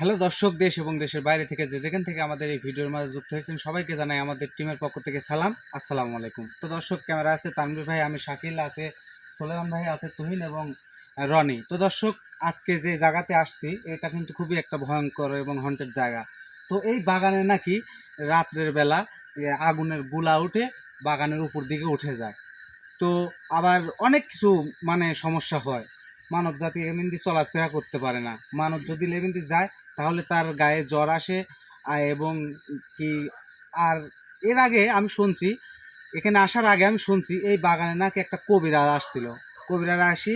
Hello দর্শক, দেশ এবং দেশের বাইরে থেকে যেখান থেকে আমাদের এই ভিডিওর মাঝে যুক্ত হয়েছেন সবাইকে জানাই আমাদের টিমের পক্ষ থেকে সালাম, আসসালামু আলাইকুম। তো দর্শক, ক্যামেরা আছে তানভীর ভাই, আমি শাকিল, আছে সোলেমান ভাই, আছে তুহিন এবং রনি। তো দর্শক, আজকে যে জায়গাতে আসছি এটা কিন্তু খুবই একটা ভয়ঙ্কর এবং হন্টেড জায়গা। তো এই বাগানে নাকি রাত্রের বেলা আগুনের গোলা উঠে বাগানের উপর দিকে উঠে যায়। তো আবার অনেক কিছু সমস্যা হয়। মানব জাতি এমনি চলাফেরা করতে পারে না। মানব যদি লেবেন্দি যায় তাহলে তার গায়ে জ্বর আসে। এবং কি আর এর আগে আমি শুনছি, এখানে আসার আগে আমি শুনছি এই বাগানে নাকি একটা কবিরাজ আসছিল। কবিরাজ আসি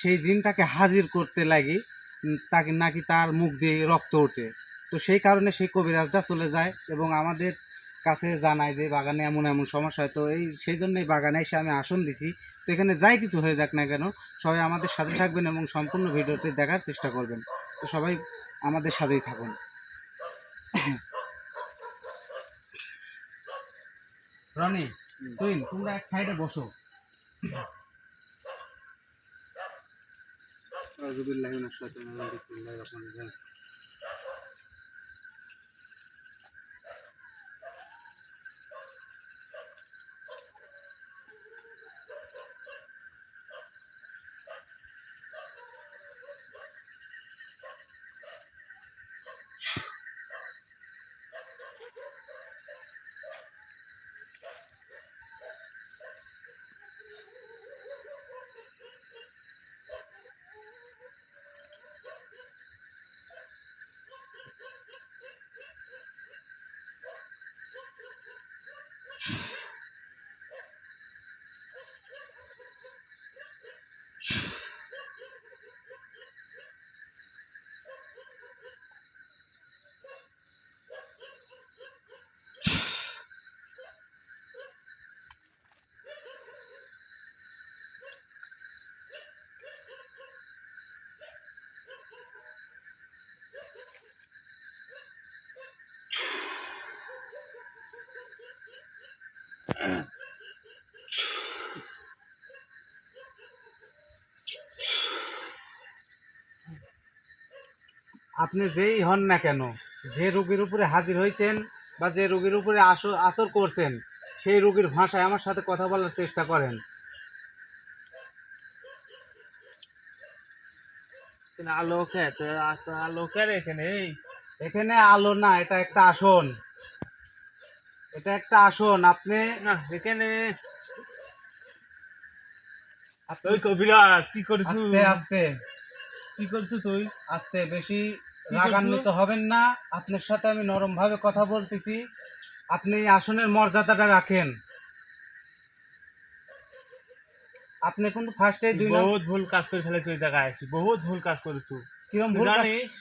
সেই জিনটাকে হাজির করতে লাগি, তাকে নাকি তার মুখ দিয়ে রক্ত ওঠে। তো সেই কারণে সেই কবিরাজটা চলে যায় এবং আমাদের কাছে জানায় যে বাগানে এমন এমন সমস্যা হয়। তো সেই জন্য এই বাগানে এসে আমি আসন দিছি। তো এখানে যাই কিছু হয়ে যাক না কেন, সবাই আমাদের সাথে থাকবেন এবং সম্পূর্ণ ভিডিওটি দেখার চেষ্টা করবেন। তো সবাই আমাদের সাথেই থাকুন। রনি, তুই তোমরা এক সাইডে বসো। আউযুবিল্লাহি মিনাশ শাইতানির রাজিম, বিসমিল্লাহির রহমানির রহিম। আপনি যেই হন না কেন, যে রোগীর উপরে হাজির হয়েছেন বা যে রোগীর উপরে আসর করছেন, সেই রোগীর ভাষায় আমার সাথে কথা বলার চেষ্টা করেন। আলো খেতে আলো খেলে এখানে এখানে আলো না, এটা একটা আসন। এটা একটা আসন। আপনি না এখানে তুই কবিরাজ কি করছু? আস্তে আস্তে কি করছু তুই? আস্তে, বেশি কি রাগান্বিত করছো? হবেন না। আপনার সাথে আমি নরম ভাবে কথা বলতেছি। আপনি এই আসনের মর্যাদাটা রাখেন। আপনি কিন্তু ফার্স্টে তুই বহুত ভুল কাজ করে ফেলেছ, ওই জায়গায় আসি বহুত ভুল কাজ করেছু। কিরম তুই ভুল কাজ? জানিস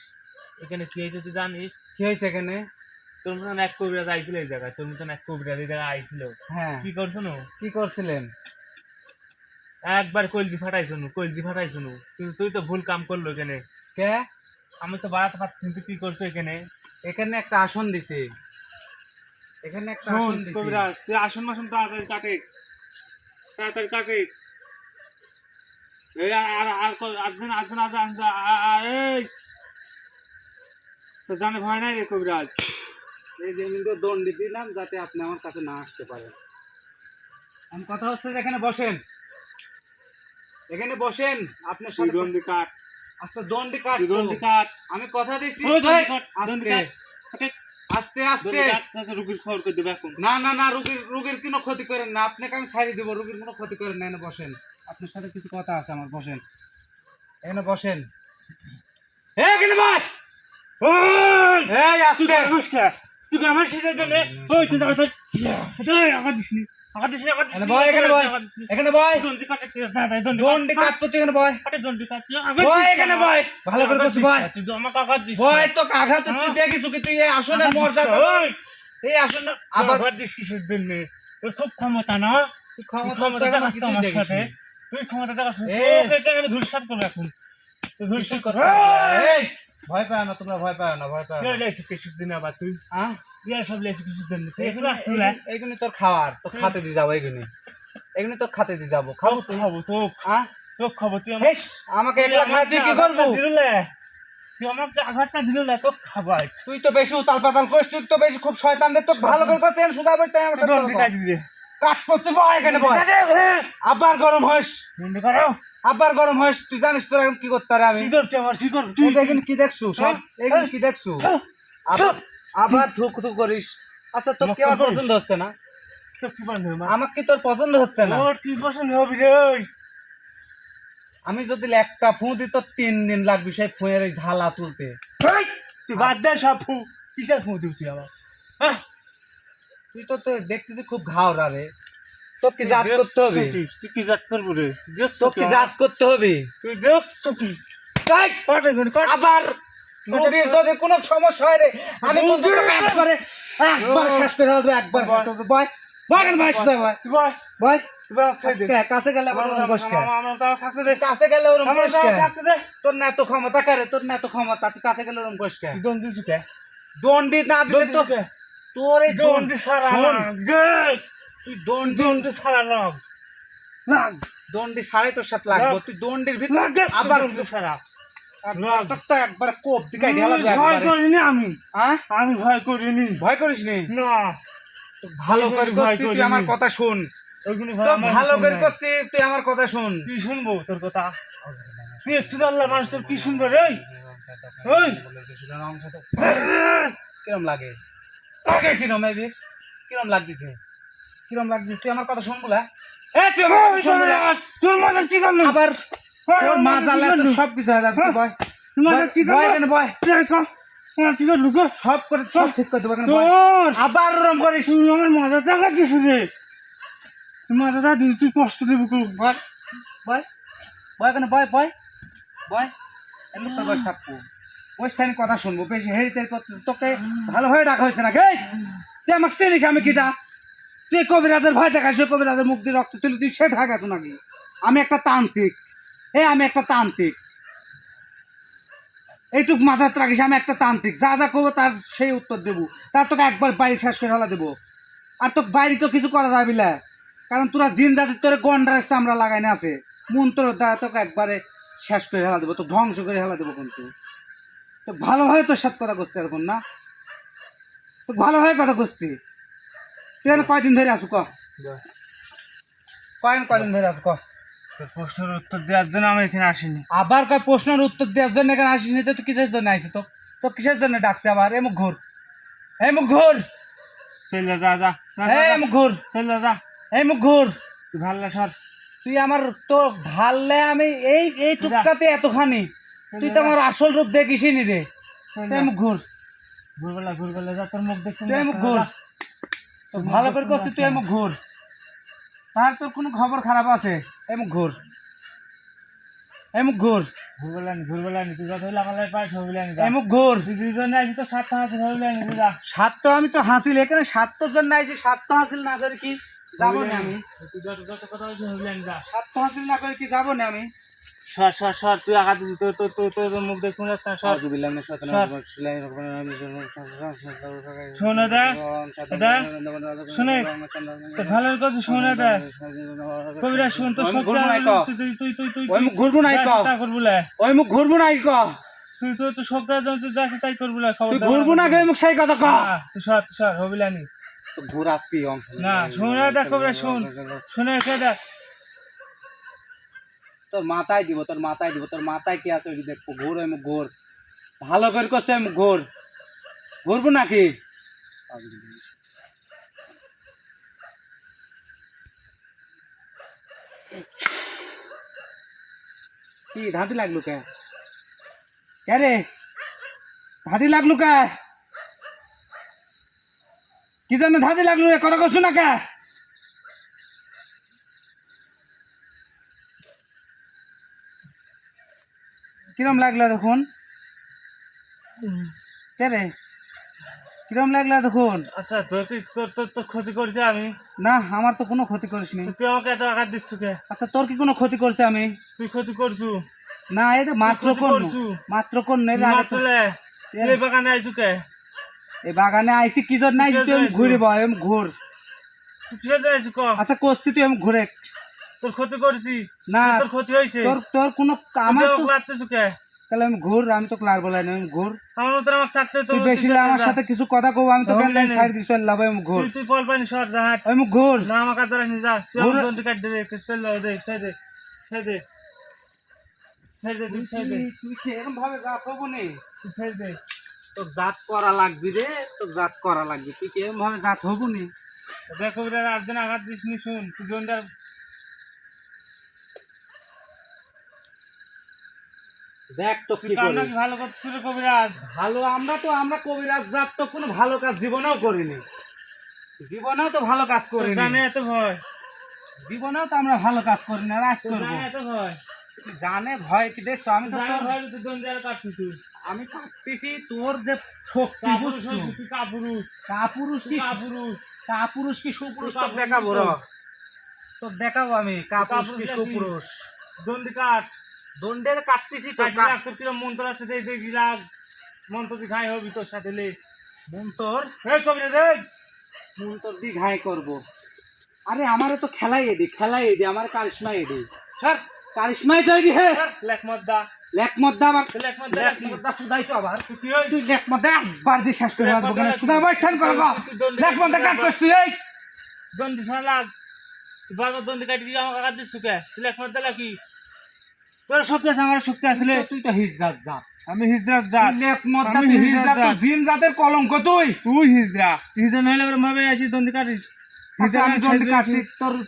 এখানে কি হয়েছে? তুই জানিস কি হয়েছে এখানে? তোর মতন এক কবিরাজ আইছিল এই জায়গায়, তোর মতন এক কবিরাজ এই জায়গায় আইছিল। হ্যাঁ, কি করছো না? কি করছিলেন? একবার কলজি ফাটাইছো নু, কলজি ফাটাইছো নু। কিন্তু তুই তো ভুল কাম করলো এখানে। কে? আমি তো বাড়াতে পারছি না, তুই কি করছো এখানে? এখানে একটা আসন দিছি। এখানে একটা শোন আসন দিছি। কবিরাজ, তুই আসন মাসন তাড়াতাড়ি কাটে, তাড়াতাড়ি কাটে। এই আর আর আটজন আটজন আটজন এই তো জানে ভয় নাই রে কবিরাজ। এই যে আমি তো দণ্ডি দিলাম যাতে আপনি আমার কাছে না আসতে পারেন। আমি কথা হচ্ছে যে এখানে বসেন, এখানে বসেন। আপনার তুই সাথে দন্ডি কাট, আচ্ছা, দণ্ডি কাট, তুই দন্ডি কাট, আমি কথা দিচ্ছি। ওই দন্ডি কাট, দন্ডি আস্তে কাট, কাটে, আস্তে আস্তে। দন্ডি কাট, তাতে রুগীর খবর করে দেবে এখন। না না না, রুগীর কোনো ক্ষতি করেন না। আপনাকে আমি ছাড়িয়ে দেবো, রুগীর কোনো ক্ষতি করেন না। এখানে বসেন, আপনার সাথে কিছু কথা আছে আমার। বসেন, এখানে বসেন। এখানে বস। এই আস্তে। নমস্কার, তুই আমার শেষের জন্য ওই তুই আমার আমার দিসনি, আমার দিসনি, আমার এখানে বয়, এখানে বয়, এখানে বয়। দন্ডি কাটে, দাদা দন্ডি দণ্ডি কাট করতে এখানে বয়। কাটে, দন্ডি কাটে, বয় এখানে বয়, ভালো করে করছিস বয়। তুই তো আমার কাকা দিস বয় তো কাঘা তো তুই দেখিস কি? তুই এই আসনের মর্যাদা, এই আসন আবার আবার দিস কিসের জন্য? তোর খুব ক্ষমতা না, তুই তুই ক্ষমতা ক্ষমতা দেখাচ্ছ কিছু আমার দেখিস সাথে, নি। তুই ক্ষমতা দেখাচ্ছ। এ। তোকে আমি ধূলিসাৎ করবো এখন, তুই ধূলিসাৎ কর। এই, ভয় পাও না তোমরা, ভয় পাও না, ভয় পাও না। লেছি কিসের জন্য আবার তুই? হ্যাঁ, বিয়ার সব লেছি কিসের জন্য? তুই এগুলো আসলে এইগুলি তোর খাওয়ার, তো খাতে দিয়ে যাবো। এইগুলি এগুলি তো খাতে দিয়ে যাবো, খাবো তুই। খাবো তো, হ্যাঁ, তো খাবো তুই হেস, আমাকে একলা খাওয়া দিয়ে কি করবো? তুই আমার আঘাতটা দিলে না তো খাবার তুই তো বেশি উতাল পাতাল করিস, তুই তো বেশি খুব শয়তান রে, তো ভালো করে করছিস সুদা বইতে আমার সাথে দন্ডি কাটি দে কাট করতে বয় এখানে বয়। আবার গরম হইস, দন্ডি কাটো আবার গরম হইস। তুই জানিস তোরা এখন কি করতে পারে আমি কি করতে আমার কি করতে এই যে এখানে কি দেখছু সব এখানে কি দেখছু আবার আবার থুক থুক করিস। আচ্ছা তোর কি আমার পছন্দ হচ্ছে না? তো কি বান্ধব আমার কি তোর পছন্দ হচ্ছে না? তোর কি পছন্দ হবে রে আমি যদি একটা ফু দিই তোর 3 দিন লাগবে সেই ফুয়ের ওই ঝালা তুলতে। তুই বাদ দে সব ফু কিসের ফু দিও তুই আমার হ্যাঁ তুই তো তো দেখতেছি খুব ঘাওরা রে, তোর কি জাত করতে হবে? তুই কি জাত করবো রে তোর কি জাত করতে হবে? তুই দেখছো কি আবার যদি কোনো সমস্যা হয় রে আমি কিন্তু তোকে একবারে শেষ করে দেবো, একবার শেষ করে দেবো। বয় বয় কেন ভাই শুধু বয় তুই বল বয় তুই বল ছেড়ে দে কাছে গেলে আবার ওরম বসকে, আমার তাও থাকতে দে কাছে গেলে ওরম আমার বসকে। তাও থাকতে দে তোর না এত ক্ষমতা করে, তোর না এত ক্ষমতা, তুই কাছে গেলে ওরম বসকে। তুই দন্ডি চুকে দণ্ডি না দিলে তো তোর এই দন্ডি সারা শোন, গে তুই দণ্ডি দন্ডি সারা লাগ লাগ দণ্ডি সাড়ে তোর সাথে লাগবো, তুই দণ্ডির ভিতর আবার দন্ডি সারা তোরটা একবার কোপ দিকাই ঢেলা দেবে ভয় একবারে। করিনি আমি হ্যাঁ আমি ভয় করিনি ভয় করিস নি? না তো ভালো করে ভয় করছিস, তুই করিনি। আমার কথা শুন। ওইগুলো তো ভালো করে করছিস, তুই আমার কথা শুন। কি শুনবো তোর কথা তুই একটু জানলা মানুষ তোর কি শুনবে রে ওই কিরম লাগে কিরম এই বেশ কিরম লাগতেছে, কিরম লাগতেছে? তুই আমার কথা শুন বলা, তুই আমার কথা শুন বলা। তোর মাথা ঠিক আছে আবার তোর মা জ্বালা তো সবকিছু হয়ে যাবে। তুই বয় বয় এখানে বয়, সব করে সব ঠিক করে দেবো এখানে বয়। তোর আবার ওরম করিস, তুই আমার মাথা টাকা দিস রে মাথাটা দিস তুই কষ্ট দেবো খুব বয় বয় বয় এখানে বয় বয় বয় এমনি তোর বয়স থাকবো, ওইখানে কথা শুনবো। বেশি হেরিতে করতেছিস, তোকে ভালোভাবে ডাকা হয়েছে না। এই তুই আমাকে চিনিস আমি কিটা? তুই কবিরাজের ভয় দেখাস, কবিরাজের মুখ দিয়ে রক্ত তুলি, তুই সে ঢাকাছো নাকি? আমি একটা তান্ত্রিক, আমি একটা তান্ত্রিক, এইটুক মাথায় রাখিস। আমি একটা তান্ত্রিক, যা যা করবো তার সেই উত্তর দেবো, তার তোকে একবার বাড়ি শেষ করে ফেলা দেবো। আর তোকে বাইরে তো কিছু করা যাবি না, কারণ তোরা জিন জাতির তোর গন্ডারের চামড়া লাগাই না আছে, মন্ত্র দ্বারা তোকে একবারে শেষ করে ফেলা দেবো, তো ধ্বংস করে ফেলা দেবো। কিন্তু তো ভালোভাবে তোর সাথে কথা করছি এখন না, তো ভালোভাবে কথা করছি। তুই এখন কয়দিন ধরে আসু ক, কয়দিন ধরে আসু ক? তোর প্রশ্নের উত্তর দেওয়ার জন্য আমি এখানে আসিনি আবার কয় প্রশ্নের উত্তর দেওয়ার জন্য এখানে আসিস নি? তো কিসের জন্য আইসি? তো তো কিসের জন্য ডাকছে আবার? মুখ ঘুর, মুখ ঘুর, চলে যা যা মুখ ঘুর, চলে যা মুখ ঘুর। তুই ভাল্লা সর তুই আমার তো ভাললে আমি এই টুকটাতে এতখানি, তুই তো আমার আসল রূপ দেখিসই নি রে। তুই মুখ ঘুর, ঘুরবেলা যা তোর মুখ দেখতে তুই মুখ ঘুর। তো ভালো করে করছিস, তুই মুখ ঘুর। তার তোর কোনো খবর খারাপ আছে? মুখ ঘুর, মুখ ঘুর, ঘুরবেলা নি তুই যা হইলে আমার লাগে পাই হইলে নি যা মুখ ঘুর। তুই দুইজনে আছি তো সাতটা আছে হইলে নি তুই যা সাত তো আমি তো হাসিল এখানে, সাত তো জন আইছি, সাত তো হাসিল না করে কি যাবো না আমি? তুই যত কথা হইছে হইলে নি যা সাত তো হাসিল না করে কি যাবো না আমি? সর সর সর তুই আঘাত দিছিস তোর তোর তোর তোর মুখ দেখতে যাচ্ছে না সর শোনে দে দে শুনে তো ভালো কথা শুনে দে কবিরা শুন তো সব তুই তুই তুই তুই ওই মুখ ঘুরবো নাই ক, তা করবো লে ওই মুখ ঘুরবো নাই ক, তুই তো তো সব কাজ তুই যাস তাই করবো লে খবর তুই ঘুরবো না ওই মুখ সেই কথা ক। তুই সর সর হবিলা নি তো ঘুরাচ্ছি না শুনে দে কবিরা শুন শুনে কে দেখ তোর মাথায় দিব, তোর মাথায় দিব, তোর মাথায় কি আছে ওই দেখবো। ঘোর ওই মুখ ঘোর, ভালো করে করছে মুখ ঘোর। ঘুরবো নাকি? কি ধাঁধি লাগলো কে? কে রে ধাঁধি লাগলো কে? কি জন্য ধাঁধি লাগলো রে? কথা করছো না কে? কিরম লাগলো দেখুন? কে রে কিরম লাগলো দেখুন? আচ্ছা তোর কি তোর তোর তো ক্ষতি করছে আমি না আমার তো কোনো ক্ষতি করিসনি। তুই আমাকে এত আঘাত দিচ্ছ কে আচ্ছা তোর কি কোনো ক্ষতি করছে আমি? তুই ক্ষতি করছু না এই তো মাত্র ক্ষতি কোন করছু মাত্র কোন নেই মাত্র লে তুই এই বাগানে আইছু কে এই বাগানে আইছি কি জন্য আইছি? তুই ঘুরে বয় আমি ঘুর। তুই কিসের জন্য আইছু ক আচ্ছা করছি তুই আমি ঘুরে। তোর ক্ষতি করছি না তোর ক্ষতি হয়েছে তোর তোর কোনো আমার তুই আমাকে লাগতেছু কে তাহলে আমি ঘুর, আমি তো ক্লার বলাই না, আমি ঘুর। আমার মতো আমার থাকতে তো তুই বেশি আমার সাথে কিছু কথা কব, আমি তোকে সাইড দিয়ে চল লাভ, আমি ঘুর। তুই পল পানি সর জাহাট, আমি ঘুর না আমার কাছে রাখনি যা, তুই আমার দন্ডি কাট দে, চল লাও দে, সাইডে সাইডে সাইডে তুই সাইডে, তুই কি এরকম ভাবে জাত হবো নি? তুই সাইডে তোর জাত করা লাগবি রে, তোর জাত করা লাগবে। তুই কি এরকম ভাবে জাত হবো নি? দেখ কবিরাজ আর্জেন আঘাত দিস নি, শুন তুই দন্ডা দেখ তো কি কাম করি। নাকি ভালো করছিস রে কবিরাজ। ভালো আমরা কবিরাজ জাত তো কোনো ভালো কাজ জীবনেও করিনি, জীবনেও তো ভালো কাজ তোর করিনি, জানে এত ভয়, জীবনেও তো আমরা ভালো কাজ করিনি, আর আজ তোর করবো। জানে এত ভয়, তুই জানে ভয় কি দেখছো? আমি তো জানে তোর- ভয় তুই দন্ডা কাটছিস তুই। আমি কাটতেছি তোর যে শক্তি, কাপুরুষ বুঝছো? হইছিস তুই, কাপুরুষ, কাপুরুষ কি কাপুরুষ। কাপুরুষ কি সুপুরুষ তোর কাপুরুষ দেখাবো র, তো। তোর দেখাবো আমি কাপুরুষ কি কাপুরুষ নাকি? সুপুরুষ। দন্ডি কাট, দণ্ডের কাটতেছি তো, কাটি রাখ, তোর কিরম মন্ত্র আছে দেখ দেখি লাগ, মন্ত্র দি খাই হবি তোর সাথে লে। মন্তর এই কবিরাজ এই, মন্তর দি ঘাই করবো। আরে আমারে তো খেলাই এডি আমার কারিশমা এডি, ছাড় কারিশমাই তৈরি হে। লেখ মত দা, লেকমদ্দা আবার লেখ মত দা, লেকমদ্দা সুদাইছো আবার। তুই কি হই, তুই লেকমদ্দা একবার দিয়ে শেষ করে আসবো কেন? লেকমদ্দা সুদা বৈঠান করবো। তুই দন্ডি লেকমদ্দা কাট করিস তুই, এই দন্ডি ছাড়া লাগ, তুই বারবার দন্ডি কাটি দিয়ে আমাকে আঘাত দিচ্ছ কে? তুই লেখ মত দা কি তোর শক্তি আছে, আমার শক্তি আছে লে। তুই তো হিজরাত যা, আমি হিজরাত যা, লেকমদ্দা আমি তুই হিজরাত হিজরাত, জাত। তুই জিন জাতের কলঙ্ক তুই। তুই হিজরা, হিজরা নাহলে ওরম ভাবে আসি দন্ডি কাটিস। আচ্ছা, আমি দন্ডি হিজরা কাটছি,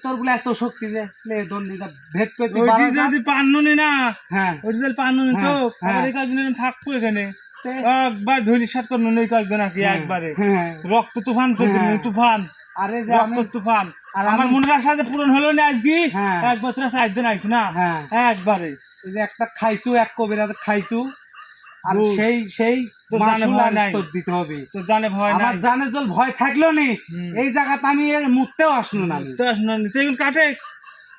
তোর বলে এত শক্তি যে লে দন্ডিটা ভেদ করে তুই ওইটি বাড়া যা। যদি পান্ননি না, হ্যাঁ ওইটি যদি পান্ননি তো হ্যাঁ, হ্যাঁ। আবার এই কয়েকদিন থাকবো এখানে, তে- একবার ধুলি সাত করলো এই কয়েকদিন নাকি হ্যাঁ, একবারে হ্যাঁ। রক্ত তুফান করে দিল, হ্যাঁ। তুফান, আরে যে আমি রক্ত তুফান। আর আমার আমি- মনের আশা যে পূরণ হলো না আজকে, হ্যাঁ। এক বছর আছে আজদিন আইছি না, হ্যাঁ একবারে ওই যে একটা খাইছু, এক কবিরাজ খাইছু, আর ও, সেই তোর জানে মাসুল ভয় আর নাই। তোর দিতে হবে। তো জানে ভয় আমার নাই, জানে জল ভয় থাকলো নি, হুম। এই জায়গাতে আমি এর মুততেও আসলো না আমি। তো আসলো না, তুই এখন কাটে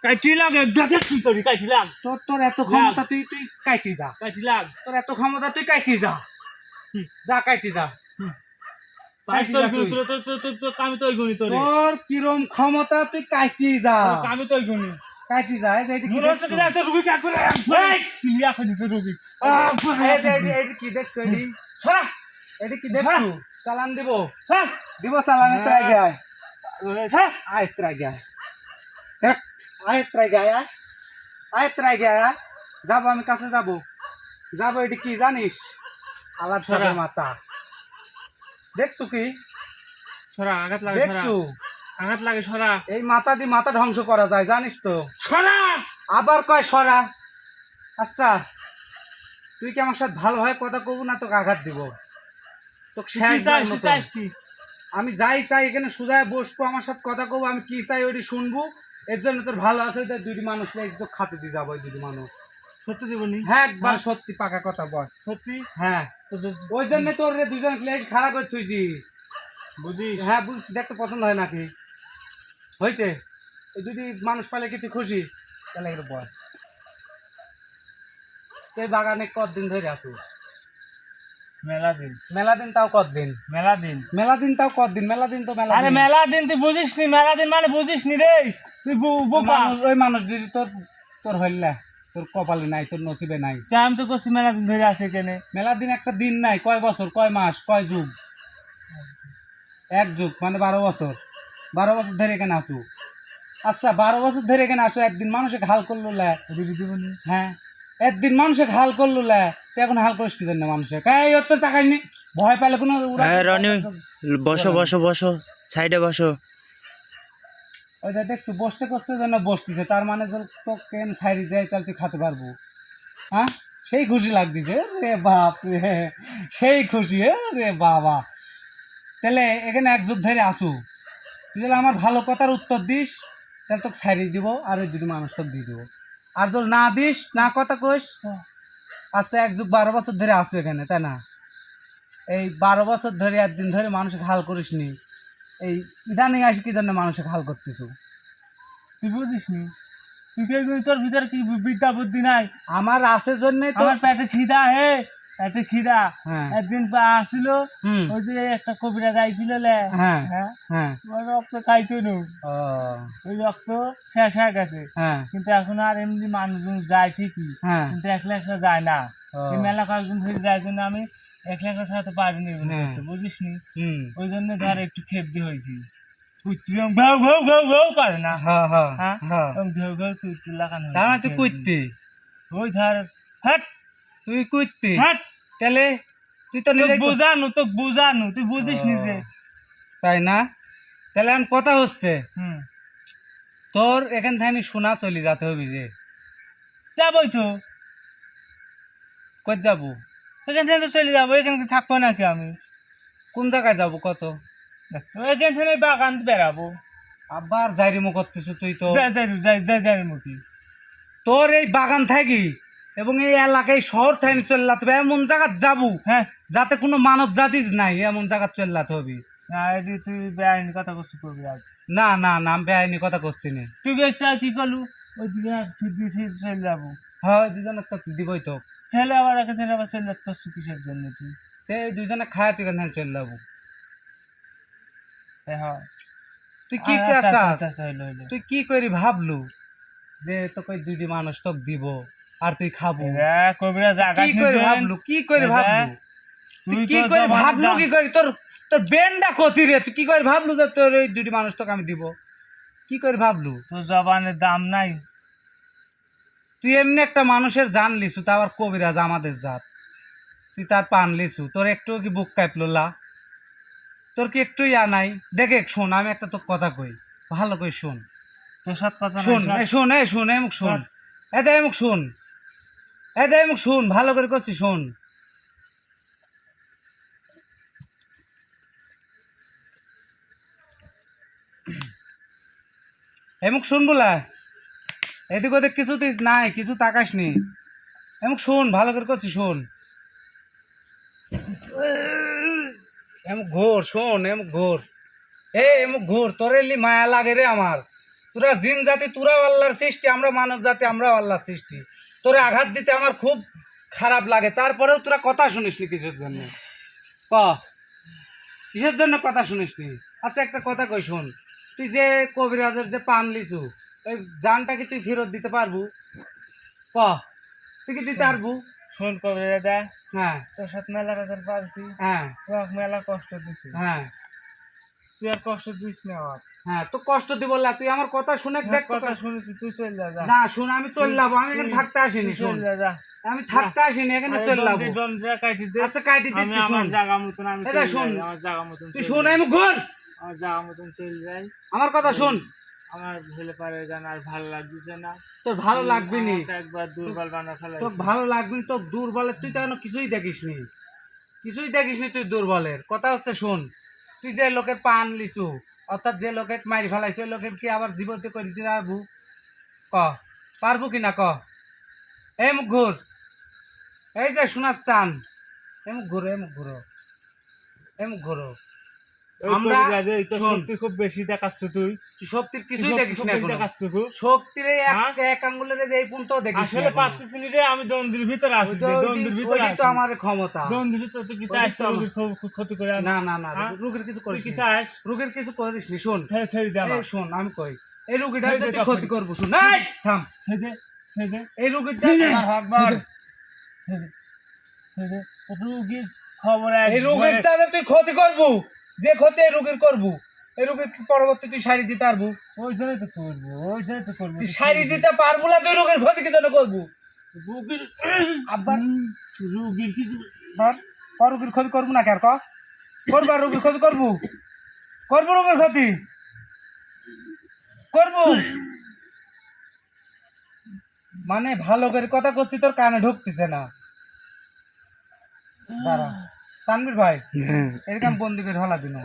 কাটি লাগ, দেখে কি করি কাটি লাগ, তোর এত ক্ষমতা, তুই কাইটি যা, কাটি লাগ, তোর এত ক্ষমতা, তুই কাইটি যা, যা কাইটি যা, কাইটি যা তুই। আমি তো ওই গুণি তোর, তোর কিরম ক্ষমতা, তুই কাইটি যা, আমি তো ওই গুণি কাইটি যা। এই যে এটা কি মনে হচ্ছে দেখছো? কি একটা রুগী কাটবে ক্লিয়া করে দিতে রুগী, এই যে এটা কি দেখছো? এটি ছড়া এটা কি দেখছো? চালান দিব, ছড়া দিব চালান। এত আগে আয়, ছড়া আয় এত আগে আয়, দেখ, আয় এত আগে আয়, আয় এত আগে আয়। যাবো, আমি কাছে যাবো, যাবো। এটা কি জানিস? আলাদ ছড়া। মাথা দেখছো কি? ছড়া আঘাত লাগে, ছড়া দেখছো? আঘাত লাগে, ছড়া এই মাথা দিয়ে মাথা ধ্বংস করা যায়, জানিস তো? ছড়া। আবার কয় সরা। আচ্ছা, তুই কি আমার সাথে ভালোভাবে কথা কব না তোকে আঘাত দিব? তোকে কি শেষ চাস, বার কি মতো। চাস কি? আমি যাই চাই এখানে সোজায় বসবো, আমার সাথে কথা কব, আমি কি চাই ওইটি শুনবো। এর জন্য তোর ভালো আছে, তোর দুইটি মানুষ লাগছে, তো খাতে দিয়ে যাবো। ওই দুইটি মানুষ, সত্যি দিবনি? হ্যাঁ একবার সত্যি পাকা কথা বল। সত্যি হ্যাঁ, তো ওই জন্য তোর রে দুজন ক্লেশ খাড়া করে থুইছি। বুঝিস? হ্যাঁ বুঝছি, দেখতে পছন্দ হয় নাকি? হয়েছে? এই দুটি মানুষ পালে কি তুই খুশি? তাহলে এটা বল, তুই বাগানে কতদিন ধরে আসু? মেলা দিন, মেলা দিন তাও কতদিন? মেলা দিন, মেলা দিন তাও কতদিন? মেলা দিন তো মেলা আরে দিন। মেলা দিন তুই বুঝিস নি, মেলা দিন মানে বুঝিস নি রে, তুই বোকা। ওই মানুষ যদি তোর তোর হইলে তোর কপালে নাই, তোর নসিবে নাই। তা আমি তো করছি মেলা দিন ধরে আছে কেনে। মেলা দিন একটা দিন নাই, কয় বছর, কয় মাস, কয় যুগ? এক যুগ মানে 12 বছর। 12 বছর ধরে এখানে আসু। আচ্ছা 12 বছর ধরে এখানে আসো, একদিন মানুষে হাল করলো লে? দিবনি? হ্যাঁ, একদিন মানুষে হাল করলো লে, তুই এখন হাল করিস কি জন্য? মানুষে এই ওর তো তাকাইনি, ভয় পেলে কোনো রনি বসো বসো বসো, সাইডে বসো। ওই যে দেখছো বসতে করতে জন্য বসতেছে, তার মানে তো কেন সাইডে যাই তাহলে তুই খেতে পারবো। হ্যাঁ, সেই খুশি লাগতেছে রে বাপ রে, সেই খুশি রে বাবা। তাহলে এখানে এক যুগ ধরে আসু, তুই যদি আমার ভালো কথার উত্তর দিস তাহলে তোকে সাইডে দিব, আর ওই দুটো মানুষ তোকে দিয়ে দেবো। আর যদি না দিস, না কথা কইস, আচ্ছা এক যুগ 12 বছর ধরে আসু এখানে, তাই না? এই 12 বছর ধরে একদিন ধরে মানুষকে হাল করিস নি, এই ইদানিং আসি কি জন্য মানুষকে হাল করতেছ? তুই বুঝিস নি? তুই কে তোর ভিতরে কি বিদ্যা বুদ্ধি নাই? আমার আছে জন্যই তো। আমার পেটে খিদা হে, এত খিদা হ্যাঁ একদিন আসছিল হুম ওই যে একটা কবিরা গাইছিল লে হ্যাঁ হ্যাঁ হ্যাঁ ওই রক্ত খাইছো নু ও ওই রক্ত শেষ হয়ে গেছে হ্যাঁ কিন্তু এখন আর এমনি মানুষজন যায় ঠিকই হ্যাঁ কিন্তু একলা একলা যায় না ও, এই মেলা কয়েকজন ধরে যায় জন্য আমি একলা একলা ছাড়াতে পারিনি এগুলো হ্যাঁ। করতে, বুঝিস নি হুম ওই জন্য ধর একটু খেপদি হয়েছি কুত্তিরম ঘাউ ঘাউ ঘাউ ঘাউ করে না হ্যাঁ হ্যাঁ হ্যাঁ হ্যাঁ ওরম ঘেউ ঘেউ কুত্তি লাগানো তার মানে হয়েছে, তুই খেপদি। কুইতি ওই ধর হাট তুই কুইতি হাট তাহলে তুই তো নিজে তোকে বুঝানো তুই বুঝিস নিজে তাই না তাহলে এখন কথা হচ্ছে হুম তোর এখান থেকে শোনা চলে যেতে হবে রে যাবই তো কই যাবো এখান থেকে তো চলে যাবো এখান থেকে থাকবো নাকি আমি কোন জায়গায় যাবো কত এখান থেকে বাগান বেড়াবো আবার যাইরিমো করতেছ তুই তো যাই যাই যাই যাই যাই মুখি তোর এই বাগান থাকি এবং এই এলাকায় শহর থাকি চললাতে হবে এমন জায়গা যাবো হ্যাঁ যাতে কোনো মানব জাতি নাই এমন জায়গা চললাতে হবে না এদি তুই বেআইনি কথা করছিস করবি আজ না না না আমি বেআইনি কথা করছি না তুই একটা কি করলু ওই দিকে চলে যাবো হয় দুজন একটা দিবই তো ছেলে আবার এখান থেকে আবার চলে যাচ্ছে করছু কিসের জন্য তুই এই দুজনে খায় তুই এখান থেকে চলে যাবো হ্যাঁ তুই কি আচ্ছা, আচ্ছা, চাস আচ্ছা, আচ্ছা, হইলো, হইলো। তুই কি করি ভাবলু যে তোকে দুইটি মানুষ তোকে দিব আর তুই খাবো এরা কবিরা জায়গা কি করে নিবেন। ভাবলু কি করে এরা, ভাবলু তুই তুই কি তো করে জমানের ভাবলু দাম- কি করে তোর তোর বেনটা কতি রে তুই কি করে ভাবলু যে তোর এই দুটি মানুষ তোকে আমি দিব কি করে ভাবলু তোর জবানের দাম নাই তুই এমনি একটা মানুষের জান লিছু তা আবার কবিরাজ আমাদের জাত তুই তার পান লিছু তোর একটু কি বুক কাঁপলো লা তোর কি একটু ইয়া নাই দেখে শোন আমি একটা তোর কথা কই ভালো কই শোন তোর সাথে কথা নাই, শোন সাথ- এই শোন এই শোন এমুক শোন এদা এমুক শোন এদা এমুক শোন ভালো করে করছি শোন এমুক শোন বলা এদিক ওদিক কিছু তুই নাই কিছু তাকাস নি এমুক শোন ভালো করে করছি শোন এমুক ঘোর শোন এমুক ঘোর এমুক ঘোর তোর এলি মায়া লাগে রে আমার তোরা জিন জাতি তোরাও আল্লাহর সৃষ্টি আমরা মানব জাতি আমরাও আল্লাহর সৃষ্টি তোরে আঘাত দিতে আমার খুব খারাপ লাগে তারপরেও তোরা কথা শুনিস নি কিসের জন্য ক কিসের জন্য কথা শুনিস নি আচ্ছা একটা কথা কই শোন তুই যে কবিরাজের যে পান লিচু ওই জানটা কি তুই ফেরত দিতে পারবো ক তুই কি দিতে পারবো শোন কবিরা দা হ্যাঁ তোর সাথে মেলা বেতন পাচ্ছি হ্যাঁ তোমাকে মেলা কষ্ট দিছি হ্যাঁ তুই আর কষ্ট দিস না আমার হ্যাঁ তো কষ্ট দিব না তুই আমার কথা শুনে দেখ কথা শুনেছি তুই চলে যা যা না শুন আমি চলে যাবো আমি এখানে থাকতে আসিনি তুই শোন চলে যা যা আমি থাকতে আসিনি এখানে চলে যাবো দন্ডটা কাটি দে আচ্ছা কাটি আমি দিচ্ছি আমার শোন জায়গা মতন আমি এটা চলে শোন। যাই, আমার জায়গা মতন তুই চলে শোন যাই। আমি ঘর আমার জায়গা মতন চলে যাই আমার কথা শোন আমার ভেলে পারে গান আর ভালো লাগছে না তোর ভালো লাগবে নি আমাকে একবার দুর্বল বানা ফেলা তোর ভালো লাগবে নি তোর দুর্বলের তুই তো এখনো কিছুই দেখিস নি কিছুই দেখিস নি তুই দুর্বলের কথা হচ্ছে শোন তুই যে লোকের পান লিচু অর্থাৎ যে লোকের মারি ফেলাইছে ওই লোকের কি আবার জীবতে করে দিতে পারবো ক পারবো কি না ক এই মুখ ঘুর এই যে শোনার চান এমুক ঘুরো এমুক ঘুরো এমুক ঘুরো আমরা শোন, তুই খুব বেশি দেখাচ্ছ তুই তুই শক্তির কিছুই দেখিস না এখনো। দেখাচ্ছ খুব শক্তির এই হ্যাঁ? এক আঙ্গুলের যে এই পর্যন্ত দেখিস আসলে পারতেছি নি রে আমি দ্বন্দ্বের ভিতরে আছি দ্বন্দ্বের ভিতরে ওইটাই তো আছি। আমার ক্ষমতা দ্বন্দ্বের ভিতরে তুই কি ওইটাই চাস তো তো আমার- রোগীর ক্ষতি করে আন? না না না হ্যাঁ? রোগীর কিছু তুই করিস কি নি। চাস রোগীর কিছু করিস নি শোন ছেড়ে ছেড়ে দে আমার এই শোন আমি কই এই রোগীটা ছেড়ে দে তুই তখন। ক্ষতি করবো শুন এই থাম ছেড়ে দে ছেড়ে দে এই রোগীটা ছেড়ে দে। একবার ছেড়ে দে ছেড়ে দে রোগীর খবর এই রোগীর চাঁদে তুই ক্ষতি করবো যে ক্ষতি এই রোগীর করবো এই রোগীর পরবর্তী তুই সারি দিতে পারবো ওই জন্যই তো করবো ওই জন্যই তো করবো তুই সারি দিতে পারবো না তুই রোগীর ক্ষতি কি জন্য করবো রোগীর আবার রোগীর কিছু ধর রোগীর ক্ষতি করবো না কার করবো আর রোগীর ক্ষতি করবো করবো রোগীর ক্ষতি করবো মানে ভালো করে কথা করছি তোর কানে ঢুকতেছে না দাঁড়া তানভীর ভাই এরকম বন্দি করে হলা দিন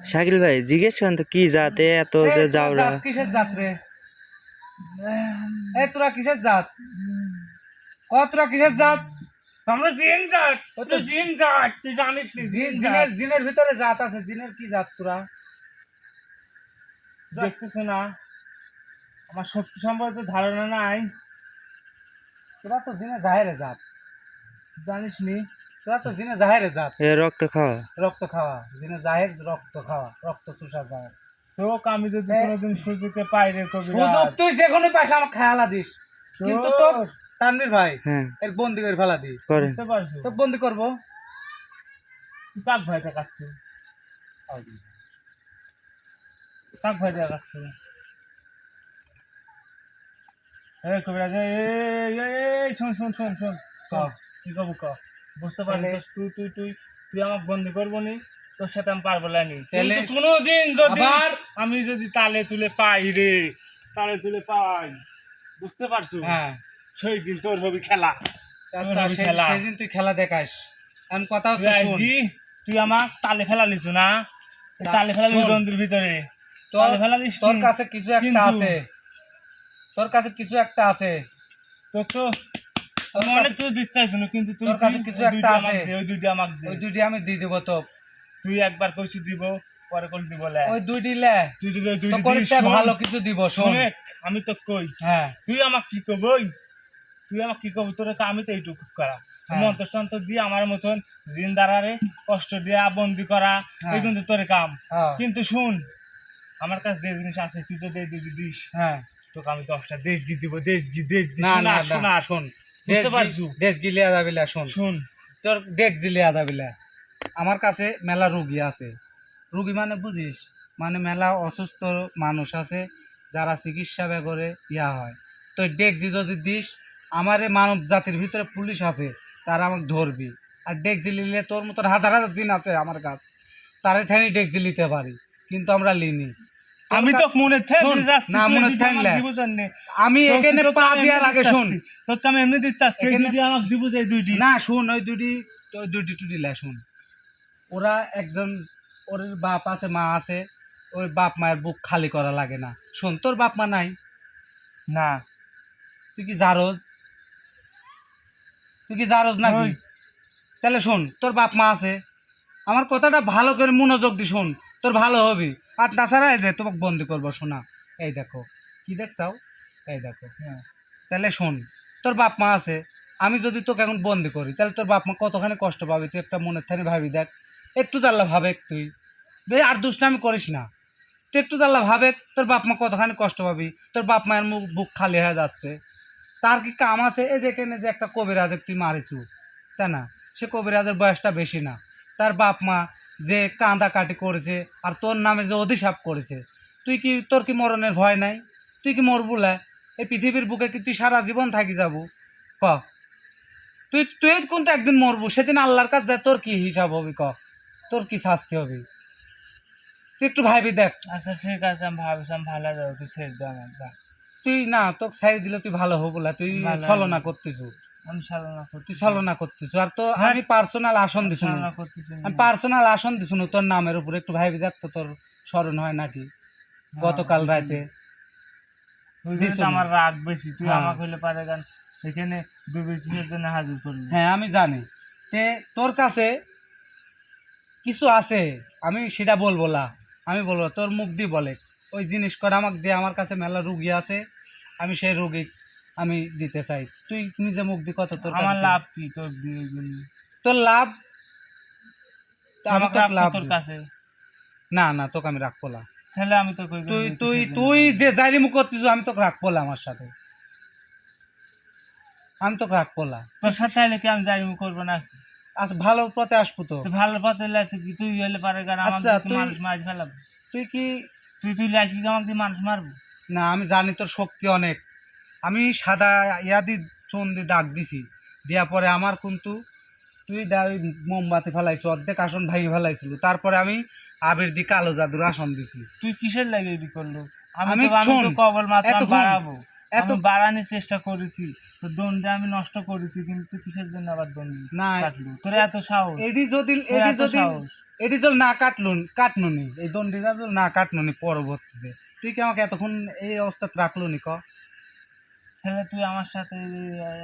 শাকিল ভাই জিজ্ঞেস করেন তো কি জাতে এত যে যাওরা কিসের জাত রে এই তোরা কিসের জাত তোরা কিসের জাত আমরা জিন জাত ও তো জিন জাত তুই জানিস নি জিন জাত জিনের ভিতরে জাত আছে জিনের কি জাত তোরা দেখতেছ না আমার শক্তি সম্পর্কে ধারণা নাই তোরা তো জিনে জাহেরে জাত জানিস নি তোরা তো জিনে জাহেরে জাত এ রক্ত খাওয়া রক্ত খাওয়া জিনে জাহের রক্ত খাওয়া রক্ত চুষা যায় তোকে আমি যদি এ- কোনোদিন সুযোগে পাই রে সুযোগ কবিরাজ তুই যে কোনো পয়সা আমার খেয়ালা দিস কিন্তু তো তানভীর ভাই হ্যাঁ এর বন্দি করে ফেলা দি করেন বুঝতে পারছো তো বন্দি করবো তুই কাক ভয় দেখাচ্ছ কাক ভয় দেখাচ্ছ এই কবিরাজ এই শোন শোন শোন শোন ক কি কব ক বুঝতে পারছিস তুই তুই তুই তুই আমাকে বন্দি করবো নি তোর সাথে আমি পারবো না নি তাহলে কিন্তু কোনোদিন যদি আবার আমি যদি তালে তুলে পাই রে তালে তুলে পাই বুঝতে পারছো হ্যাঁ সেই দিন তোর হবি খেলা আচ্ছা হবে খেলা। সেদিন তুই খেলা দেখাস এখন কথা তুই হচ্ছে শুন আজকে তুই আমাকে তালে ফেলা লিছু না এই তালে ফেলা শোন। দ্বন্দ্বের ভিতরে তোর তালে ফেলা লিস তোর কাছে কিছু একটা কিন্তু- আছে তোর কাছে কিছু একটা আছে তোর তো তোর আমি কাছে- অনেক কিছু দিতে চাইছি না কিন্তু তুই তোর কাছে কিছু ওই একটা দুইটা আছে। আমাকে দে, ওই দুইটা আমাকে দে। ওই দুইটি আমি দিয়ে দেবো তো তুই একবার কইছি দিব পরে কল দিব লে ওই দুইটি লে তুই যদি ওই তো দুইটা করিস দিস, শোন, ভালো কিছু দিব শোন শুনে আমি তো কই হ্যাঁ তুই আমাকে কি কবই তুই আমাকে কি কবি তোর আমি তো এইটুকু করা হ্যাঁ। মন্ত্রতন্ত্র দিয়ে আমার মতন জিন্দারারে কষ্ট দিয়া বন্দি করা হ্যাঁ। এই কিন্তু তোর কাম হ্যাঁ কিন্তু শুন আমার কাছে যে জিনিস আছে তুই তো দিয়ে দিবি দিস হ্যাঁ তোকে আমি 10টা দেশ গি দিব দেশ গি না না শোনা না শোন বুঝতে পারছু দেশ গিলিয়া যাবিলা শোন শুন তোর দেখ জিলিয়া যাবিলা আমার কাছে মেলা রুগী আছে রুগী মানে বুঝিস মানে মেলা অসুস্থ মানুষ আছে যারা চিকিৎসা বেগরে ইয়া হয় তো ডেকজি যদি দিস আমার এই মানব জাতির ভিতরে পুলিশ আছে তারা আমাকে ধরবি আর ডেকজি নিলে তোর মতন হাজার হাজার দিন আছে আমার কাছে তারে ঠানি ডেকজি নিতে পারি কিন্তু আমরা লিনি আমি তো মনে থেকে শোন, যাচ্ছি না, তুই মনে যদি থাকলে। আমাকে দিব জাননে আমি তোকে এখানে তো পা আমি দেওয়ার এমনি আগে দিতে শুন চাচ্ছি। তোকে আমি এমনি দিতে চাচ্ছি এই এখানে- দুটি আমাকে দিব যে এই দুইটি না শুন ওই দুইটি টুটি লে শুন ওরা একজন ওর বাপ আছে মা আছে ওই বাপ মায়ের বুক খালি করা লাগে না শোন তোর বাপ মা নাই না তুই কি জারজ নাকি ওই। তাহলে শোন তোর বাপ মা আছে আমার কথাটা ভালো করে মনোযোগ দি শোন তোর ভালো হবি আর তাছাড়া এই যে তোমাকে বন্দি করবো শোনা এই দেখো কি দেখছাও এই দেখো হ্যাঁ। তাহলে শোন তোর বাপ মা আছে আমি যদি তোকে এখন বন্দি করি তাহলে তোর বাপ মা কতখানি কষ্ট পাবে তুই একটা মনের থানি ভাবি দেখ একটু জানলা ভাবে তুই আর দুষ্টামি করিস না তুই একটু জানলা ভাবে তোর বাপ মা কতখানি কষ্ট পাবি তোর বাপ মায়ের মুখ বুক খালি হয়ে যাচ্ছে তার কি কাম আছে এই যে এখানে যে একটা কবিরাজের তুই মারিছু তাই না সে কবিরাজের বয়সটা বেশি না তার বাপ মা যে কাঁদাকাটি করেছে আর তোর নামে যে অধিশাপ করেছে তোর কি মরণের ভয় নাই তুই কি মরবুলা এই পৃথিবীর বুকে কি তুই সারা জীবন থাকি যাবো ক তুই তুই কিন্তু একদিন মরবু সেদিন আল্লাহর কাছে যায় তোর কি হিসাব হবে ক তোর কি শাস্তি হবে তুই একটু ভাবি দেখ আচ্ছা ঠিক আছে আমি ভাবছি আমি ভালো যাবো তুই ছেড়ে দে আমার যা। তুই না তোকে ছাড়ি দিলে তুই ভালো হবো না তুই ভালো ছলনা করতেছু আমি সালনা তুই করতেছি ছলনা করতেছু আর তো হ্যাঁ। আমি পার্সোনাল আসন দিছু সালনা করতেছি আমি পার্সোনাল আসন দিছু তোর নামের উপরে একটু ভাবি দেখ তো তোর স্মরণ হয় নাকি গতকাল রাতে তুই দিছো কিন্তু না। আমার রাগ বেশি তুই হ্যাঁ। আমাকে হইলে পারে গান এখানে দুবি কিসের জন্য হাজির করলি হ্যাঁ আমি জানি তে তোর কাছে কিছু আছে আমি সেটা বলবো না আমি বলবো তোর মুখ দিয়ে বলে ওই জিনিস করে আমাকে দিয়ে আমার কাছে মেলা রুগী আছে আমি সেই রুগী আমি দিতে চাই তুই নিজে মুখ দিয়ে কত তোর আমার কাছে লাভ কি তোর দিয়ে গেলি তোর লাভ তা আমি আমাকে তোকে রাখবো লাভ তোর দিব। কাছে না না তোকে আমি রাখবো না তাহলে আমি তো কই তুই তুই তুই যে জারি মুখ করতিস আমি তোকে রাখবো না আমার সাথে আমি তোকে রাখবো না তোর সাথে আইলে কি আমি যাই করবো না আচ্ছা ভালো পথে আসবো তো তুই ভালো পথে লাগতে কি তুই হইলে পারে গান আমার আচ্ছা, দিকে তুই- মানুষ মাছ ফেলাবো তুই কি তুই লাগি আমাকে দিয়ে মানুষ মারবো না আমি জানি তোর শক্তি অনেক আমি সাদা ইয়াদি চুন দিয়ে ডাক দিছি দেওয়া পরে আমার কিন্তু তুই ওই মোমবাতি ফেলাইছো অর্ধেক আসন ভাঙি ফেলাইছিল তারপরে আমি আবির দি কালো জাদুর আসন দিছি তুই কিসের লাগে এটি করলো আমি আমি তো শোন, কবল মাত্র এতক্ষণ- বাড়াবো এত এত বাড়ানোর চেষ্টা করেছি তো দণ্ডে আমি নষ্ট করেছি কিন্তু তুই কিসের জন্য আবার দণ্ড না কাটলু তোর এত সাহস এডি যদি তোর এডি এত যদি সাহস এডি যদি না কাটনুনি এই দণ্ডিটা যদি না কাটনুনি পরবর্তীতে তুই কি আমাকে এতক্ষণ এই অবস্থাতে রাখলুনি ক ছেলে তুই আমার সাথে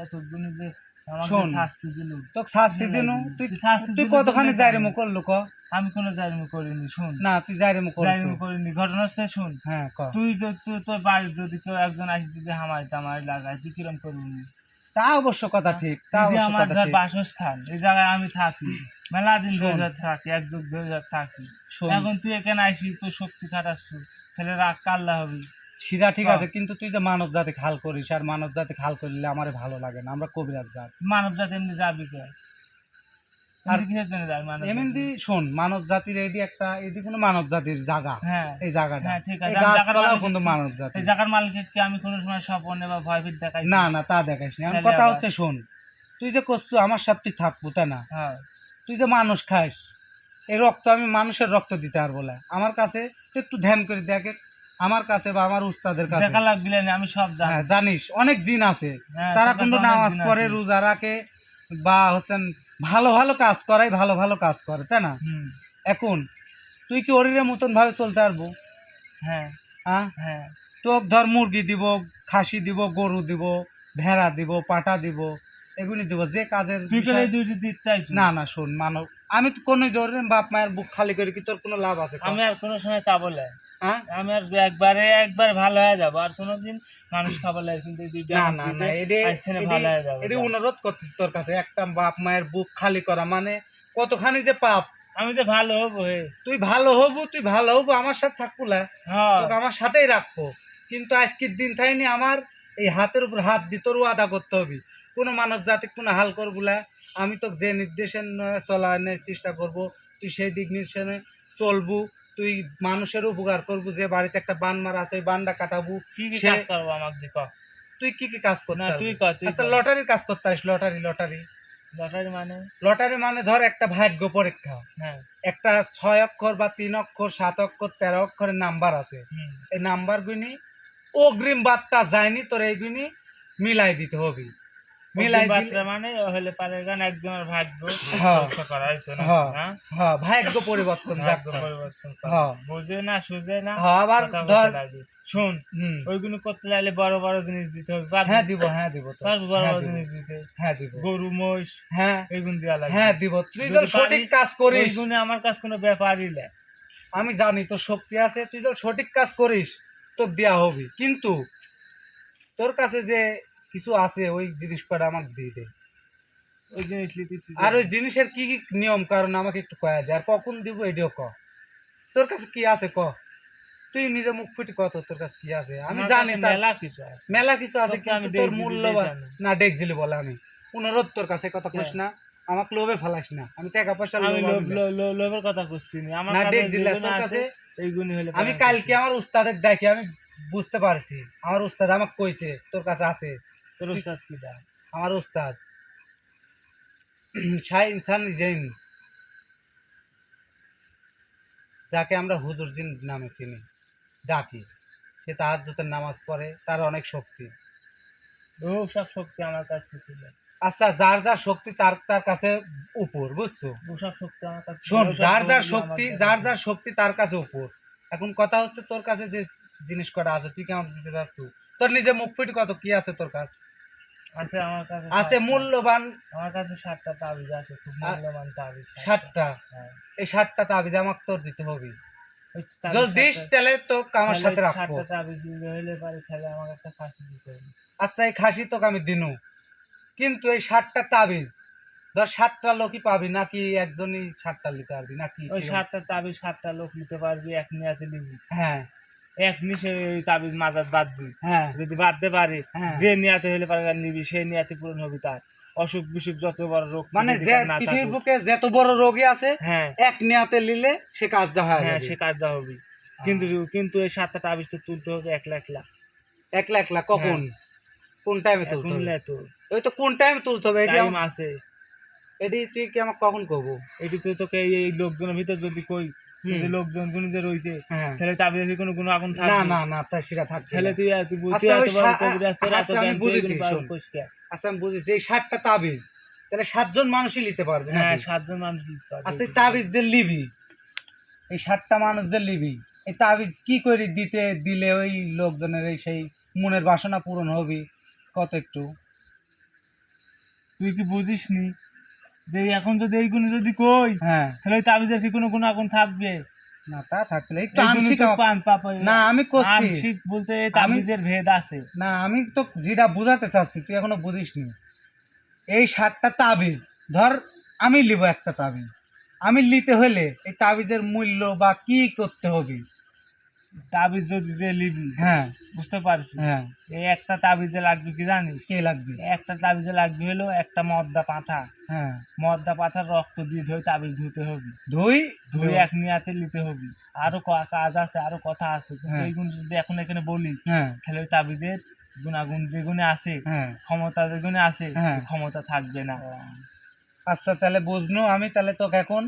এত দিনে যে আমাকে শোন। শাস্তি দিল তোকে শাস্তি দিনু তুই তুই শাস্তি তুই দিলি কতখানি তো জায়রে দেখবি। মুখ করলু ক আমি কোনো জারিমি করিনি শোন না তুই জায়রে মুখ করছিস জারিমি করিনি ঘটনা হচ্ছে শোন হ্যাঁ ক তুই তোর বাড়ির যদি কেউ একজন আসি যদি হামাই টামাই লাগাই তুই কিরম করবি তা অবশ্য কথা ঠিক, তা দিদি অবশ্য আমার কথা ধর ঠিক। বাসস্থান, এই জায়গায় আমি থাকি মেলা দিন শোন। ধরে থাকি, 1 যুগ 2 যুগ থাকি। শোন, এখন তুই এখানে আইসি, তোর শক্তি খাটাচ্ছু, তাহলে রাগ কাল্লা হবি। সেটা ঠিক হ্যাঁ। আছে, কিন্তু তুই যে মানব জাতি খাল করিস, আর মানব জাতি খাল করলে আমার ভালো লাগে না। আমরা কবিরাজ জাত। মানব জাতি এমনি যাবি কে? আর এমনি কিসের জন্য যাবি মানব এমনি জাতি? শোন, মানব জাতির এটি কোনো মানব জাতির জায়গা, হ্যাঁ এই জায়গাটা, হ্যাঁ, ঠিক এই আছে। আমি জায়গার গাছপালাও মালিক, কিন্তু মানব জাতি। এই জায়গার মালিককে আমি কোনো সময় স্বপনে বা ভয়ভীত দেখাই? না না, তা দেখাইস না। এখন তাহলে কথা আবার? হচ্ছে শোন, তুই যে করছু আমার সাথে তুই থাকবো, তাই না? হ্যাঁ তুই যে মানুষ খাস, এই রক্ত আমি মানুষের রক্ত দিতে পারবো না। আমার কাছে তুই একটু ধ্যান করে দেখ, আমার কাছে বা আমার উস্তাদের কাছে। দেখা লাগবে না, আমি সব জানি। হ্যাঁ, জানিস অনেক জিন আছে, হ্যাঁ, তারা তোর কিন্তু কাছে অনেক নামাজ জিন পড়ে, আছে। রোজা রাখে, বা হচ্ছেন ভালো ভালো কাজ করাই, ভালো ভালো কাজ করে, তাই না? হুম, এখন তুই কি ওরির মতন ভাবে চলতে পারবো? হ্যাঁ হ্যাঁ, হ্যাঁ। তোকে ধর মুরগি দিব, খাসি দিব, গরু দিব, ভেড়া দিব, পাটা দিব, এগুলি দিব, যে কাজের তুই করে বিষয়- এই দুইটি দিতে চাইছি? না না, শোন, মানব আমি তো কোনো জোরে বাপ মায়ের বুক খালি করে কি তোর কোনো লাভ আছে? আমি আর কোনো সময় চাবো না। হ্যাঁ? আমি আর একবার ভালো হয়ে যাবো, আর কোনোদিন মানুষ খাবো না। কিন্তু এই দুইটা না আমার না দিতে না, আজকে ভালো হয়ে যাবো। এটি অনুরোধ করতেছি তোর কাছে, একটা বাপ মায়ের বুক খালি করা মানে কতখানি যে পাপ। আমি যে ভালো হবো হে। তুই ভালো হবো, তুই ভালো হবো, আমার সাথে থাকবো না, হ্যাঁ, তোকে আমার সাথেই রাখবো। কিন্তু আজকের দিন থাইনি আমার এই হাতের উপর হাত দিয়ে তোর আদা করতে হবে। কোনো মানব জাতি কোনো হাল করবো না। আমি তোকে যে নির্দেশন চলানোর চেষ্টা করব, তুই সেই দিক নির্দেশনে চলবু। তুই মানুষের উপকার করবো, যে বাড়িতে একটা বান মারা আছে ওই বানটা কাটাবো। কি কি সে- কাজ করবো আমাকে দি ক। তুই কি কি কাজ করতে না পারবি? তুই কর, তুই আচ্ছা, কর। লটারির কাজ করতে পারিস? লটারি লটারি লটারি মানে? লটারি মানে ধর একটা ভাগ্য পরীক্ষা, হ্যাঁ, একটা 6 অক্ষর বা 3 অক্ষর 7 অক্ষর 13 অক্ষরের নাম্বার আছে। হুম। এই নাম্বার গুনি অগ্রিম বার্তা যায়নি, তোর এইগুনি মিলাই দিতে হবে। মিলাই দিলে বাচ্চা মানে হলে পারে গান একজনের ভাগ্য হ্যাঁ। পরীক্ষা করা হইতো না? হ্যাঁ। না? হ্যাঁ, ভাগ্য পরিবর্তন ভাগ্য যাত্রা। পরিবর্তন করা। হ্যাঁ। বুঝে না সুঝে না, হ্যাঁ, আবার কথা ধর বলতে লাগে। শোন, হুম, ওইগুলো করতে চাইলে বড় বড় জিনিস দিতে হবে। পারবি? হ্যাঁ দিব, হ্যাঁ দিব তো, পারবি বড় হ্যাঁ বড় দিব, জিনিস দিতে? হ্যাঁ দিব, গরু মহিষ হ্যাঁ এইগুলো দেওয়া লাগে। হ্যাঁ দিব। তুই যদি যদি সঠিক পারিস, কাজ করিস, ওইগুলো আমার কাছে কোনো ব্যাপারই না। আমি জানি তোর শক্তি আছে, তুই যদি সঠিক কাজ করিস তোর দেয়া হবে। কিন্তু তোর কাছে যে কিছু আছে ওই জিনিস কটা আমাকে দিয়ে দে। ওই জিনিস নিতে আর ওই জিনিসের কি কি নিয়ম কারণ আমাকে একটু কয়া দে, আর কখন দিব এটাও ক। তোর কাছে কি আছে ক, তুই নিজে মুখ ফুটি কত, তোর কাছে কি আছে? আমি আমার জানি কাছে তার মেলা কিছু আছে। মেলা কিছু আছে, তোকে আমি কিন্তু তোর ডেক দিতে মূল্যবান জানি। না। ডেকজিলি বলে আমি অনুরোধ তোর কাছে, কথা কইস না, আমাকে লোভে ফেলাস না। আমি টাকা পয়সা আমি লোভ আমি না। লোভের কথা করছি না। আমার না, কাছে ডেকজিলি যেগুলো তোর আছে, কাছে। এইগুলো হলে আমি পারে। কালকে আমার উস্তাদের ডাকে আমি বুঝতে পারছি, আমার উস্তাদ আমাকে কইছে তোর কাছে আছে। তোর উস্তাদ কি দা? আমার উস্তাদ শাহ ইনসান জৈন, যাকে আমরা হুজুর জিন নামে চিনি, ডাকি, সে তাহাজ্জুদের নামাজ পড়ে, তার অনেক শক্তি। ও সব শক্তি আমার কাছে ছিল। আচ্ছা, যার যার শক্তি তার তার কাছে উপর, বুঝছো? ও সব শক্তি আমার কাছে ছিল। শোন, ওসব যার যার ওগুলো শক্তি, আমার যার কাছে যার শক্তি তার কাছে উপর। এখন কথা হচ্ছে তোর কাছে যে জিনিস কটা আছে তুই কেমন দিতে যাচ্ছ? তোর নিজে মুখ ফুটি কত কি আছে তোর কাছে? আছে আমার কাছে আছে 7টা। মূল্যবান আমার কাছে 7টা তাবিজ আছে, খুব মূল্যবান তাবিজ। 60টা। হ্যাঁ। এই 60টা তাবিজ আমাকে তোর দিতে হবে। ওই তাবিজ যদি দিস 7টা তাহলে তো আমার তাহলে সাথে ওই রাখবো। 7টা তাবিজ দিলে হলে পারে, তাহলে আমাকে একটা ফাঁসি দিতে হবে। আচ্ছা, এই খাসি তোকে আমি দিনু, কিন্তু এই 60টা তাবিজ ধর 7টা লোকই পাবি, নাকি একজনই 7টা নিতে পারবি, নাকি ওই কিরকম? 7টা তাবিজ 7টা লোক নিতে পারবি, এক নিয়াতে নিবি। হ্যাঁ এক নিশে ওই তাবিজ মাজার বাদ দিই। হ্যাঁ যদি বাদতে পারে, হ্যাঁ। যে নিয়াতে হলে পারে আর নিবি, সেই নিয়াতে পূরণ হবে তার। অসুখ বিসুখ যত বড় রোগ মানে যদি যে তার না পৃথিবীর থাকুক, বুকে যত বড় রোগী আছে হ্যাঁ এক নিয়াতে নিলে সে কাজটা হয় হ্যাঁ, সে কাজটা হবে। কিন্তু কিন্তু এই 7টা তাবিজ তো তুলতে হবে একলা একলা। একলা একলা কখন, কোন টাইমে তুলতে এখন হবে? লে তো ওই তো কোন টাইমে তুলতে হবে, এটি টাইম আছে। এটি তুই কি আমাকে কখন করবো? এটি তো তোকে এই লোকজনের ভিতর যদি কই, হুম। যে লোকজন গুলো যে রয়েছে, হ্যাঁ, তাহলে তাবিজের কোনো গুণ আগুন না থাকবে না না, তাই সেটা থাকছে তাহলে না। তুই তুই আচ্ছা, এত ওই বড় সা- কবিরাজ, তোর এত আচ্ছা, আমি জ্ঞান, তুই বুঝেছি, এগুলো শোন। কইস কে? আচ্ছা, আমি বুঝেছি, এই 60টা তাবিজ তাহলে 7 জন মানুষই নিতে পারবে না? হ্যাঁ, 7 জন মানুষ দিতে পারবে। আচ্ছা, এই তাবিজ যে লিবি, এই 60টা মানুষ যে লিবি, এই তাবিজ কি করে দিলে ওই লোকজনের এই সেই মনের বাসনা পূরণ হবে, কত একটু? তুই কি বুঝিস নি যে এখন যদি এইগুলো যদি কই, হ্যাঁ, তাহলে ওই তাবিজের কি কোনো গুণ আগুন থাকবে? না তা থাকলে একটু এইগুলো আংশিক তো পান পাপ। না, আমি করছি আংশিক বলতে এই তাবিজের ভেদ আছে। না, আমি তো যেটা বুঝাতে চাচ্ছি তুই এখনো বুঝিস নি। এই 60টা তাবিজ ধর আমি লিব একটা তাবিজ, আমি নিতে হলে এই তাবিজের মূল্য বা কি করতে হবে? তাবিজ যদি যে লিবি, হ্যাঁ বুঝতে পারছি, হ্যাঁ, এই একটা তাবিজে লাগবে কি জানিস? কে লাগবে? একটা তাবিজে লাগবে হলো একটা মদ্দা পাঁঠা, হ্যাঁ, মদ্দা পাঁঠার রক্ত দিয়ে ধুয়ে তাবিজ ধুতে হবে, ধুই ধুয়ে এক নিয়াতে নিতে হবে। আরো কাজ আছে, আরো কথা আছে, কিন্তু হ্যাঁ। এইগুলো যদি এখন এখানে বলি হ্যাঁ তাহলে ওই তাবিজের গুণাগুণ যেগুনে আছে, হ্যাঁ ক্ষমতা যেগুনে আছে, হ্যাঁ। ওই ক্ষমতা থাকবে না। আচ্ছা তাহলে বুঝনো আমি, তাহলে তোকে এখন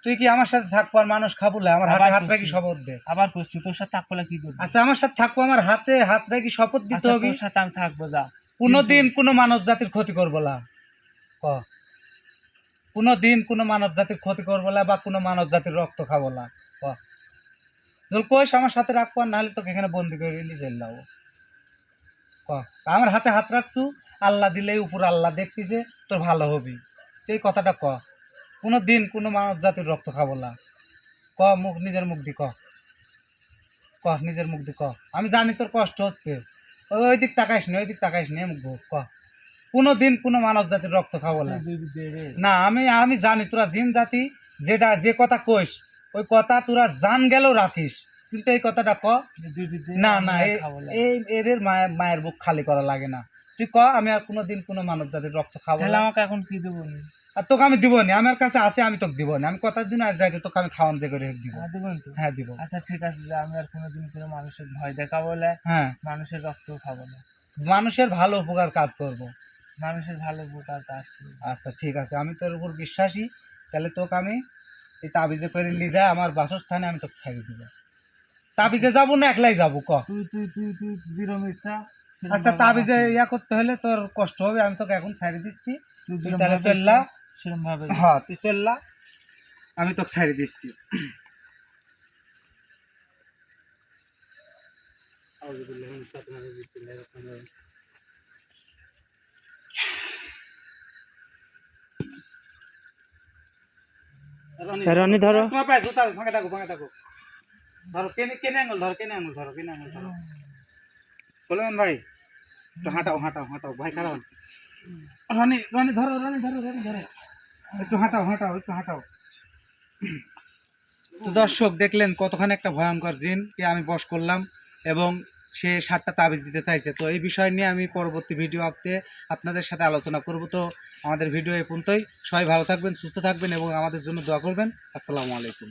তুই কি আমার সাথে থাকবো আর মানুষ খাবুলে আমার হাতে আবার হাত রাখি করছি। শপথ দে। আবার করছি, তোর সাথে থাকলে কি করবি? আচ্ছা আমার সাথে থাকবো, আমার হাতে হাত রাখি শপথ দিতে আচ্ছা, হবে। তোর সাথে আমি থাকবো, যা। কোনোদিন কোনো মানব জাতির ক্ষতি করবো না, ক কোনোদিন কোনো মানব জাতির ক্ষতি করবো না বা কোনো মানব জাতির রক্ত খাবো না, ক যদি কইস আমার সাথে রাখবো, আর নাহলে তোকে এখানে বন্দি করে নিয়ে চলে যাবো, ক আমার হাতে হাত রাখছু, আল্লাহ দিলেই উপর আল্লাহ দেখতিছে তোর ভালো হবি, তুই এই কথাটা ক কোনো দিন কোনো মানব জাতির রক্ত খাবো না, ক মুখ নিজের মুখ দি ক, ক নিজের মুখ দি ক। আমি জানি তোর কষ্ট হচ্ছে, ওই দিক তাকাইস নি, ওই দিক তাকাইস নি, মুখ ক কোনো দিন কোনো মানব জাতির রক্ত খাবো না। না আমি আমি জানি তোরা জিন জাতি, যেটা যে কথা কইস ওই কথা তোরা জান গেলেও রাখিস, কিন্তু এই কথাটা ক। না না এই এদের মায়ের বুক খালি করা লাগে না, তুই ক আমি আর কোনোদিন কোনো মানব জাতির রক্ত খাবো তাহলে না। আমাকে এখন কি দেবো নি? আর তোকে আমি দিব না, আমার কাছে আছে, আমি তোকে দিব না, আমি কথার দিন আজ যাইতে তোকে আমি খাওয়ান যে করে দিব। দেবেন তো? হ্যাঁ দিব। আচ্ছা ঠিক আছে, যে আমি আর কোনোদিন কোনো মানুষের ভয় দেখাবো না, হ্যাঁ মানুষের রক্ত খাবো না, মানুষের ভালো উপকার কাজ করব। মানুষের ভালো উপকার কাজ করবো। আচ্ছা ঠিক আছে, আমি তোর উপর বিশ্বাসী, তাহলে তোকে আমি এই তাবিজে করে নিয়ে যায় আমার বাসস্থানে, আমি তোকে ছাড়িয়ে দিব। তাবিজে যাবো না একলাই যাবো ক? তুই তুই তুই তুই জিরো মির্চা। আচ্ছা তাবিজে ইয়া করতে হলে তোর কষ্ট হবে, আমি তোকে এখন ছাড়িয়ে দিচ্ছি, তুই তাহলে চললা। সেরকম ভাবে হ্যাঁ তুই চললা, আমি তোকে ছাড়িয়ে দিচ্ছি। রনি ধরো। তোমার পায়ে জুতা আছে, ফাঁকে থাকো ফাঁকে থাকো। ধরো কেনে কেনে আঙুল ধরো, কেনে আঙুল ধরো, কেনে আঙুল ধরো। সুলেমান ভাই একটু হাঁটাও হাঁটাও হাঁটাও ভাই, কারণ রনি রনি ধরো, রনি ধরো, রনি ধরো, একটু হাঁটাও হাঁটাও, একটু হাঁটাও। তো দর্শক দেখলেন কতখানি একটা ভয়ঙ্কর জিনকে আমি বশ করলাম, এবং সে 60টা তাবিজ দিতে চাইছে। তো এই বিষয় নিয়ে আমি পরবর্তী ভিডিও আপতে আপনাদের সাথে আলোচনা করব। তো আমাদের ভিডিও এই পর্যন্তই, সবাই ভালো থাকবেন, সুস্থ থাকবেন এবং আমাদের জন্য দোয়া করবেন। আসসালামু আলাইকুম।